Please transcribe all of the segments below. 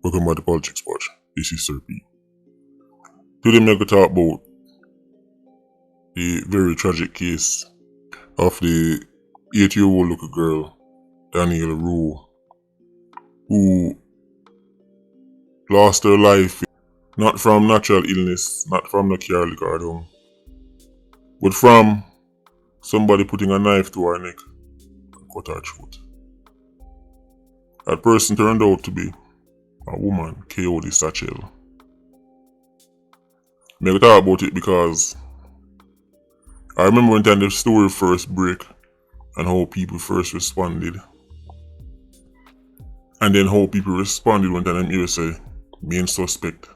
Welcome back to Politricks Watch. This is Sir P. Today I'm going to talk about the very tragic case of the 8-year-old little girl, Danielle Rowe, who lost her life not from natural illness, not from the car lick her down, but from somebody putting a knife to her neck and cut her throat. That person turned out to be a woman, Kayodi Satchell. I'm going to talk about it because I remember when the story first break and how people first responded. And then how people responded when them hear say main suspect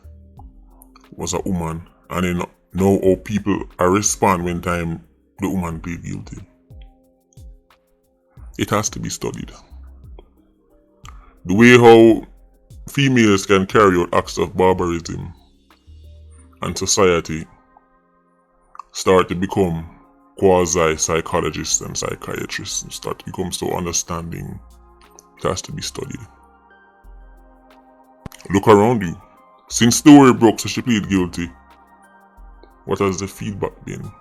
was a woman. And then now how people respond when time the woman plead guilty. It has to be studied. The way how females can carry out acts of barbarism and society start to become quasi-psychologists and psychiatrists and start to become so understanding. It has to be studied. Look around you. Since the story broke so she plead guilty, what has the feedback been?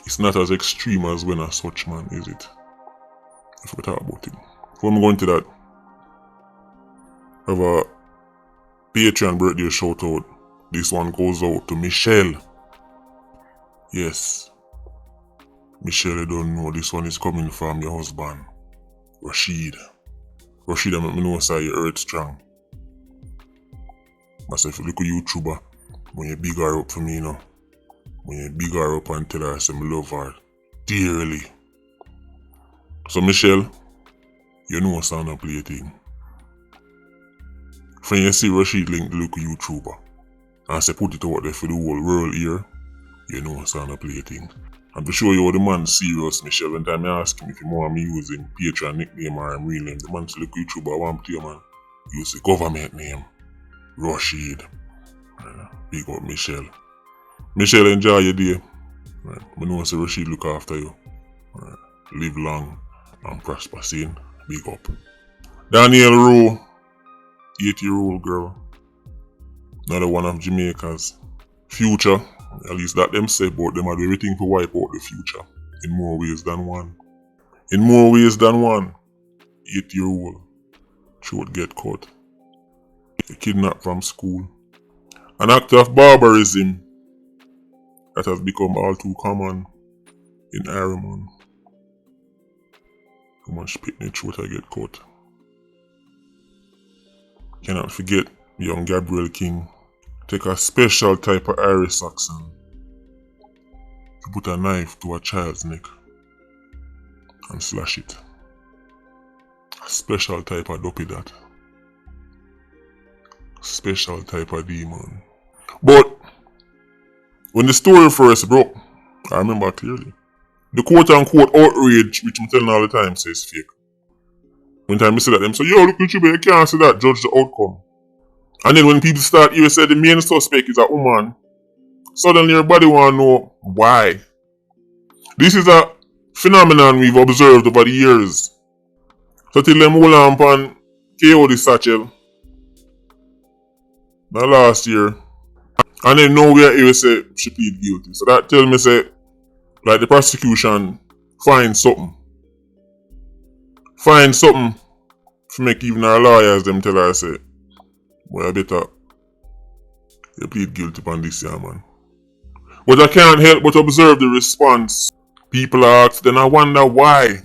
It's not as extreme as when a such man, is it? If we talk about it. Before I'm going to that, I have a Patreon birthday shout out. This one goes out to Michelle. Yes. Michelle, you don't know this one is coming from your husband, Rushane. Rushane, I know say you earth strong. Myself, look at YouTuber. When you big her up for me, you know. When you big her up and tell her I say I love her dearly. So Michelle, you know what's on a play thing. When you see Rushane link the local YouTuber and say put it out there for the whole world here, you know what's on a play thing. And to show you how the man serious, Michelle, when time I ask him if he want me using Patreon nickname or him real name, the man say look YouTuber I want to you man. Use the government name. Rushane. Big up Michelle. Michelle, enjoy your day. I know say Rushane look after you. Live long and prosper soon. Big up. Danielle Rowe, 8-year-old girl. Another one of Jamaica's future. At least that them say, but them have everything to wipe out the future. In more ways than one. In more ways than one. 8-year-old. Throat get cut. Kidnapped from school. An act of barbarism that has become all too common in Ireland. Too much picnic throat I get cut. Cannot forget young Gabriel King take a special type of Irish accent to put a knife to a child's neck and slash it. A special type of dopey that. Special type of demon. But when the story first broke, I remember clearly. The quote-unquote outrage, which I'm telling all the time, says fake. When time I say that, them say, yo, look at you can't say that, judge the outcome. And then when people start here say the main suspect is a woman, suddenly everybody want to know why. This is a phenomenon we've observed over the years. So till them hold on upon Kayodi Satchell, now last year, and then now we are here say she plead guilty. So that tell me say, like the prosecution find something. Find something to make even our lawyers them tell her say, well, I better you plead guilty upon this year, man. But I can't help but observe the response. People ask, then I wonder why.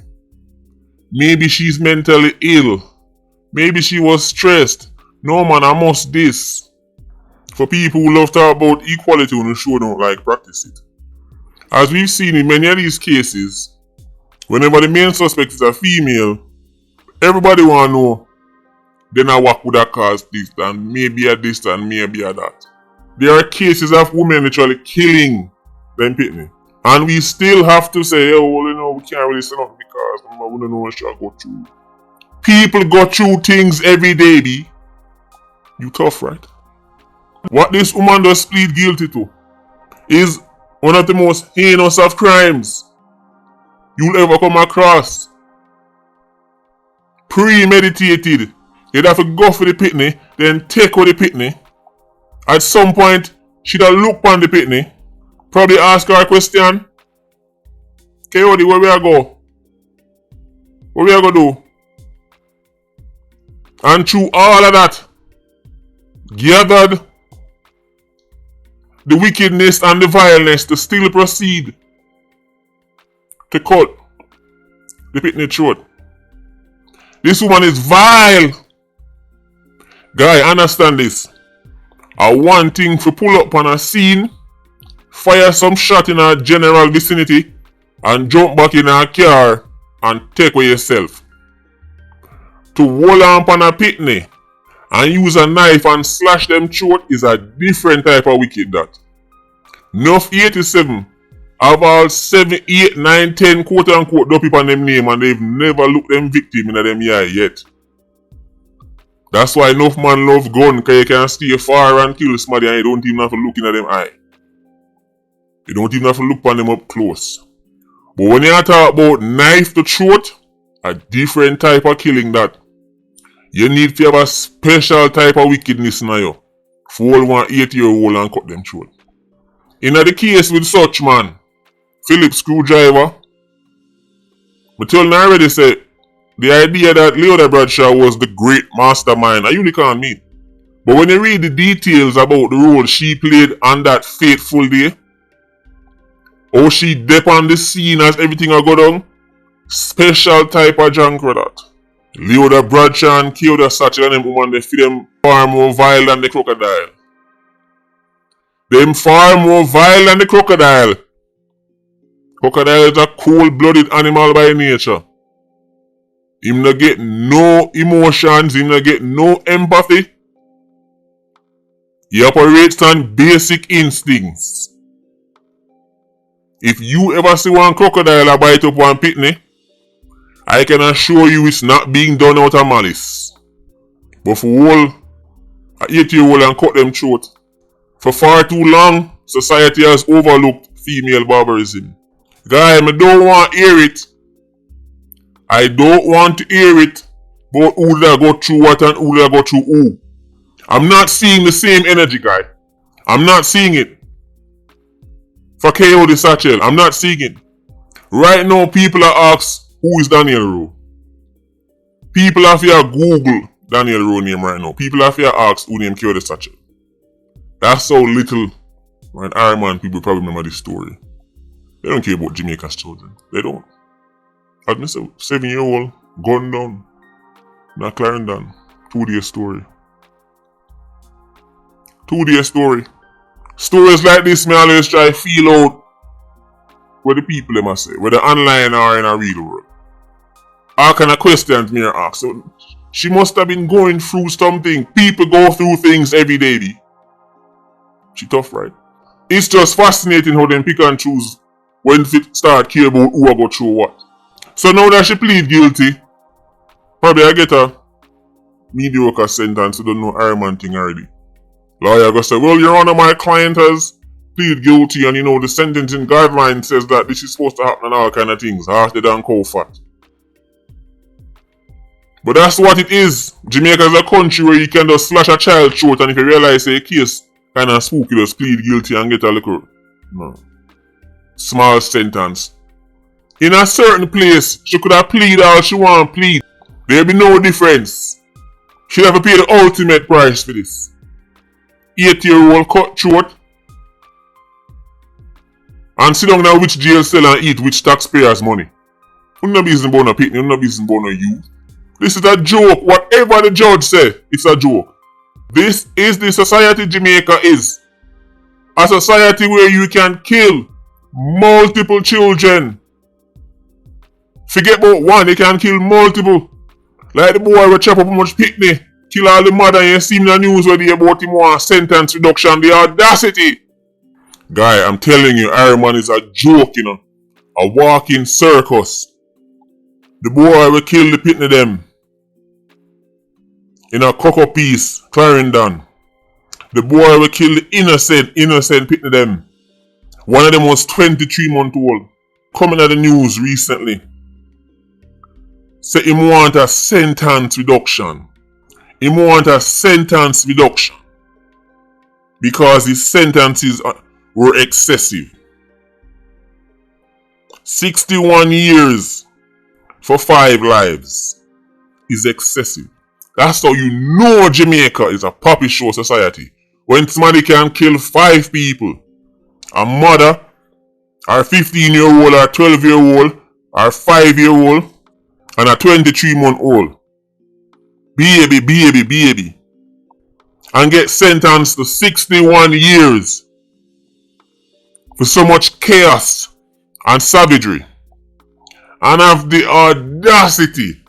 Maybe she's mentally ill. Maybe she was stressed. No man, I must this. For people who love to talk about equality when the show don't like practice it. As we've seen in many of these cases, whenever the main suspect is a female, everybody want to know, then I what would have caused this and maybe a this and maybe a that. There are cases of women literally killing them pitney. And we still have to say, oh, well, you know, we can't really say nothing because we don't know what she'll go through. People go through things every day, B. You tough, right? What this woman does plead guilty to is one of the most heinous of crimes you'll ever come across. Premeditated He'd have to go for the pitney, then take out the pitney. At some point, she'd have looked on the pitney, probably ask her a question. Kayodi, where we are go? What we are going to do? And through all of that, gathered the wickedness and the violence to still proceed to cut the pitney throat. This woman is vile. Guy, understand this. I want thing to pull up on a scene, fire some shot in a general vicinity, and jump back in a car and take away yourself. To hold on a pitney and use a knife and slash them throat is a different type of wicked that. Enough 87 have all 7, 8, 9, 10 quote unquote dope on them name and they've never looked them victim in them eye yet. That's why enough man love gun because you can stay far and kill somebody and you don't even have to look in them eye. You don't even have to look on them up close. But when you talk about knife to throat, a different type of killing that. You need to have a special type of wickedness in you. For one 8-year-old and cut them throat. In the case with such man, Philip Screwdriver, I tell you already say, the idea that Leota Bradshaw was the great mastermind, a unicorn mean. But when you read the details about the role she played on that fateful day, how she dip on the scene as everything a go down, special type of junk for that. Leota Bradshaw and Kayodi Satchell and them woman, they feel them far more vile than the crocodile. Them far more vile than the crocodile. Crocodile is a cold-blooded animal by nature. Him no get no emotions, him no get no empathy. He operates on basic instincts. If you ever see one crocodile bite up one pitney, I can assure you it's not being done out of malice. But for all a 8-year-old and cut them throat, for far too long, society has overlooked female barbarism. Guy, I don't want to hear it. I don't want to hear it about who that go through what and who that go through who. I'm not seeing the same energy, guy. I'm not seeing it. For Kayodi Satchell, I'm not seeing it. Right now, people are asking, who is Danielle Rowe? People have here Google Danielle Rowe name right now. People have here ask who named Kayodi Satchell. That's how little when Iron Man people probably remember this story. They don't care about Jamaica's children. They don't. As I said, 7-year-old, gunned down, not Clarendon. 2-day story. 2-day story. Stories like this, me always try to feel out what the people they must say, whether online or in a real world. All kind of questions me ask. So she must have been going through something. People go through things every day. She tough, right? It's just fascinating how them pick and choose when they start care about who I go through what. So now that she plead guilty, probably I get a mediocre sentence. You don't know Iron Man thing already. Lawyer go say, well, Your Honor, my client has plead guilty and the sentencing guideline says that this is supposed to happen and all kind of things. Hearted and cold fat. But that's what it is. Jamaica is a country where you can just slash a child throat and if you realize a case kind of spooky, just plead guilty and get a little small sentence. In a certain place, she could have plead all she want to plead. There'll be no difference. She'll have to pay the ultimate price for this. 8-year-old cut throat and sit down in which jail cell and eat which taxpayers' money. You're not business about no pitney, you're not business about no youth. This is a joke. Whatever the judge said, it's a joke. This is the society Jamaica is. A society where you can kill multiple children. Forget about one, they can kill multiple. Like the boy will chop up how much pitney, kill all the mother, and you see in the news where they about him want sentence reduction. The audacity. Guy, I'm telling you, Iron Man is a joke, a walking circus. The boy will kill the pitney them. In a cocoa piece, Clarendon. The boy will kill the innocent pitney them. One of them was 23 months old. Coming at the news recently. Say him want a sentence reduction. He want a sentence reduction because his sentences were excessive. 61 years for 5 lives is excessive. That's how you know Jamaica is a puppy show society. When somebody can kill 5 people, a mother, or 15-year-old, or 12-year-old, or 5-year-old, and a 23-month-old. Baby. And get sentenced to 61 years for so much chaos and savagery. And have the audacity,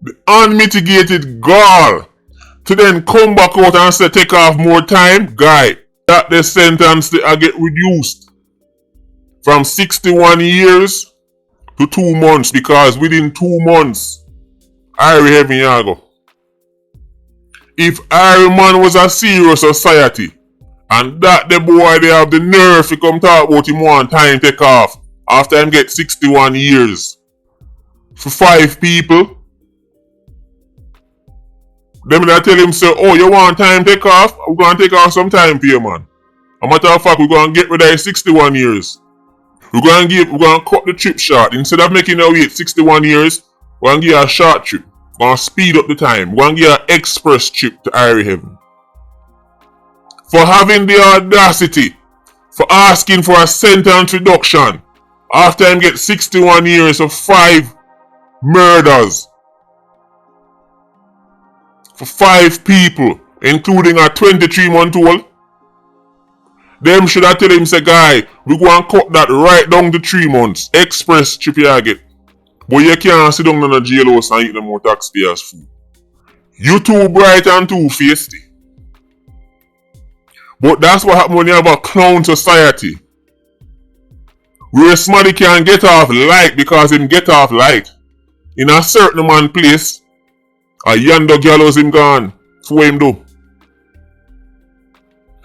the unmitigated gall, to then come back out and say take off more time. Guy, that the sentence they get reduced from 61 years to 2 months, because within 2 months Irie heaven yago. If Irie man was a serious society, and that the boy they have the nerve to come talk about him one time take off after him get 61 years for 5 people, them they tell him say, oh, you want time take off? We're gonna take off some time for you, man. A matter of fact, we're gonna get rid of his 61 years. We're gonna cut the trip short. Instead of making you wait 61 years, we're gonna give you a short trip. We're gonna speed up the time. We're gonna give you an express trip to Irie heaven. For having the audacity, for asking for a sentence reduction after him get 61 years of 5 murders for 5 people, including a 23-month-old. Them should have tell him, say, guy, we go and cut that right down to 3 months. Express trip you get. But you can't sit down in a jailhouse and eat them more taxpayers' food. You too bright and too feisty. But that's what happens when you have a clown society. Where somebody can get off light because him get off light. In a certain man place, a yonder gallows him gone. That's what him do.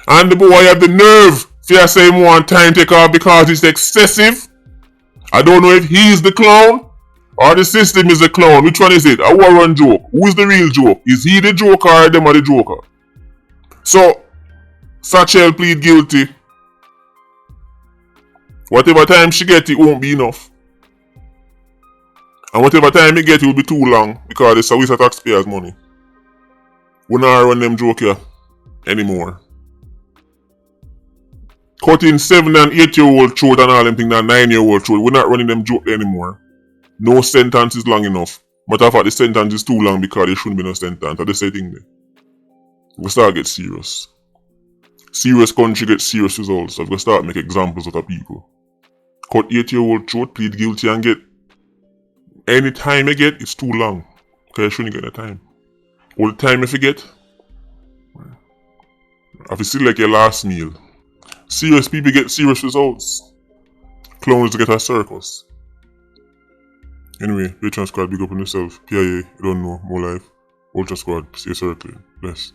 And the boy have the nerve to say him one time take off because it's excessive. I don't know if he's the clown or the system is the clown. Which one is it? A war run joke. Who is the real joke? Is he the joker or them are the joker? So, Satchell plead guilty. Whatever time she get, it won't be enough. And whatever time he get, it will be too long because it's a waste of taxpayers' money. We not run them joke here anymore. Cutting 7 and 8-year-old throat and all them things, and 9-year-old throat. We're not running them joke anymore. No sentence is long enough. Matter of fact, the sentence is too long because there shouldn't be no sentence. I just say thing there. We start get serious. Serious country get serious results. So we start make examples of the people. Cut 8-year-old throat, plead guilty and get any time you get, it's too long. Because you shouldn't get the time. All the time if you get, if you see like your last meal. Serious people get serious results. Clowns get a circus. Anyway, Patreon Squad, big up on yourself. PIA, you don't know, more life. Ultra Squad, stay circling. Bless.